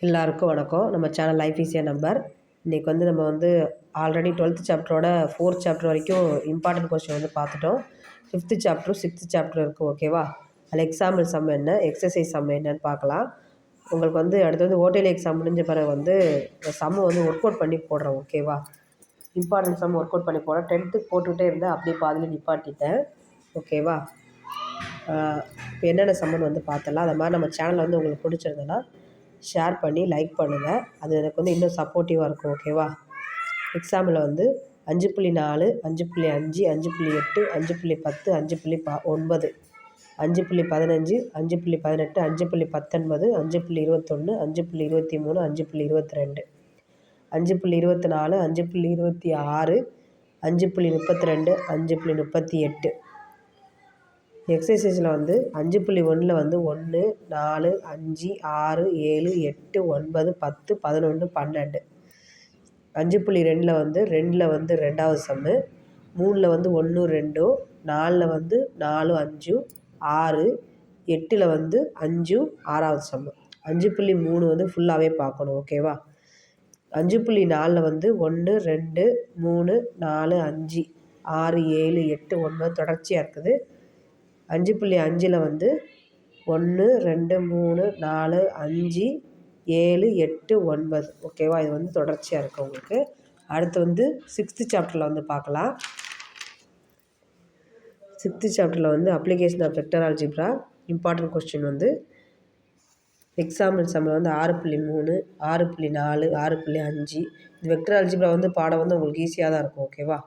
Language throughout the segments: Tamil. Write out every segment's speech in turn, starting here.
எல்லாருக்கும் வணக்கம். நம்ம சேனல் லைஃப் ஈஸியாக நம்பர். இன்றைக்கி நம்ம ஆல்ரெடி 12th சாப்டரோட 4th சாப்டர் வரைக்கும் இம்பார்ட்டன்ட் கொஸ்டின் பார்த்துட்டோம். 5th சாப்டரும் 6th சாப்டரும் இருக்குது. ஓகேவா? அதில் எக்ஸாம்பிள் சம் என்ன, எக்ஸசைஸ் சம் என்னன்னு பார்க்கலாம். உங்களுக்கு அடுத்து ஓடிஎல் எக்ஸாம் முடிஞ்ச பிறகு சம்மு ஒர்க் அவுட் பண்ணி போடுறேன். ஓகேவா? இம்பார்ட்டன்ட் சம் ஒர்க் அவுட் பண்ணி போடுறேன். 10th போட்டுக்கிட்டே இருந்தேன், அப்படியே பாதியில் நிப்பாட்டிட்டேன். ஓகேவா? இப்போ என்னென்ன சம்மன் பார்த்துடலாம். அது மாதிரி நம்ம சேனலில் உங்களுக்கு பிடிச்சிருந்தேன்னா ஷேர் பண்ணி லைக் பண்ணுங்கள். அது எனக்கு இன்னும் சப்போர்ட்டிவாக இருக்கும். ஓகேவா? எக்ஸாம்பிள் 5.4 5.5 5.8 5.10 5.9 5.15 5.18 5.19 5.21 5.23 5.22 5.24 5.26 5.32 5.38 எக்ஸசைஸில் 5.1ல் 1 4 5 6 7 8 9 10 11 12 5.2ல் 2ல் ரெண்டாவது சம்மு 3ல் 1 2 4ல் 4 5 6 8ல் 5 ஆறாவது சம்மு 5.3 ஃபுல்லாகவே பார்க்கணும். ஓகேவா? 5.4ல் 1 2 3 4 5 6 7 8 9 தொடர்ச்சியாக இருக்குது. 5.5ல் 1 2 3 4 5 7 8 9. ஓகேவா? இது தொடர்ச்சியாக இருக்குது உங்களுக்கு. அடுத்து 6th சாப்டரில் பார்க்கலாம். 6th சாப்டரில் application of vector algebra important question example சம்மில் 6.3 6.4 6.5 இந்த வெக்டர் ஆல்ஜிப்ரா பாடம் உங்களுக்கு ஈஸியாக தான் இருக்கும். ஓகேவா?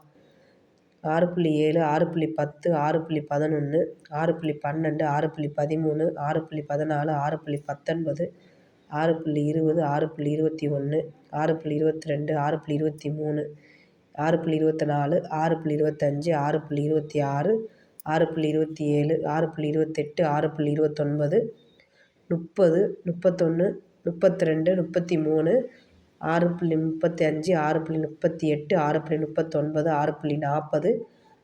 6.7 6.10 6.11 6.12 6.13 6.14 6.19 6.20 6.21 6.22 6.23 6.24 6.25 6.26 6.27 6.28 6.29 30 31 32 33 6.35 6.38 6.39 6.40 6.41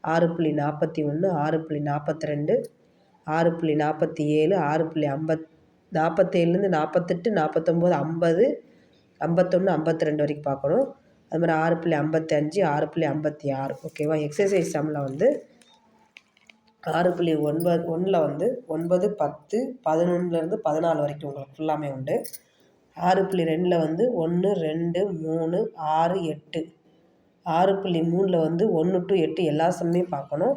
6.42 6.47 6.50 47லேருந்து 48 49 50 51 52 வரைக்கும் பார்க்கணும். அது மாதிரி 6.55 6.56. ஓகேவா? எக்ஸசைஸ் சம்மில் 6.1ல் 9 10 11லேருந்து 14 வரைக்கும் உங்களுக்கு ஃபுல்லாமே உண்டு. 6.2ல் 1 2 3 6 8 6.3ல் 1 to 8 எல்லா சம்மையும் பார்க்கணும்.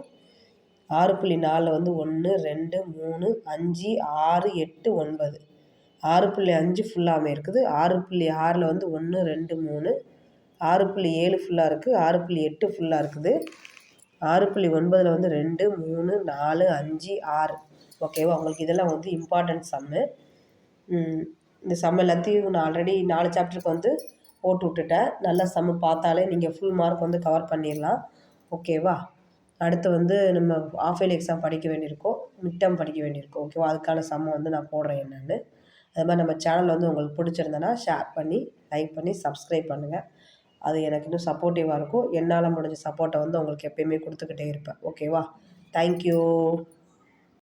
6.4ல் 1 2 3 5 6 8 9 6.5 ஃபுல்லாமே இருக்குது. 6.6ல் 1 2 3 6.7 ஃபுல்லாக இருக்குது. 6.8 ஃபுல்லாக இருக்குது. 6.9ல் 2 3 4 5 6. ஓகேவா? உங்களுக்கு இதெல்லாம் இம்பார்ட்டன்ட் சம்மு. இந்த சம் எல்லாத்தையும் நான் ஆல்ரெடி 4 சாப்டருக்கு போட்டு விட்டுட்டேன். நல்லா சம்மு பார்த்தாலே நீங்கள் ஃபுல் மார்க் கவர் பண்ணிடலாம். ஓகேவா? அடுத்து நம்ம ஆஃப் இயர்லி எக்ஸாம் படிக்க வேண்டியிருக்கோம், மிட் டேர்ம் படிக்க வேண்டியிருக்கோம். ஓகேவா? அதுக்கான சம்மை நான் போடுறேன் என்னென்னு. அது மாதிரி நம்ம சேனல் உங்களுக்கு பிடிச்சிருந்தேன்னா ஷேர் பண்ணி லைக் பண்ணி சப்ஸ்கிரைப் பண்ணுங்கள். அது எனக்கு இன்னும் சப்போர்ட்டிவாக இருக்கும். என்னால் முடிஞ்ச சப்போர்ட்டை உங்களுக்கு எப்பயுமே கொடுத்துக்கிட்டே இருப்பேன். ஓகேவா? தேங்க்யூ.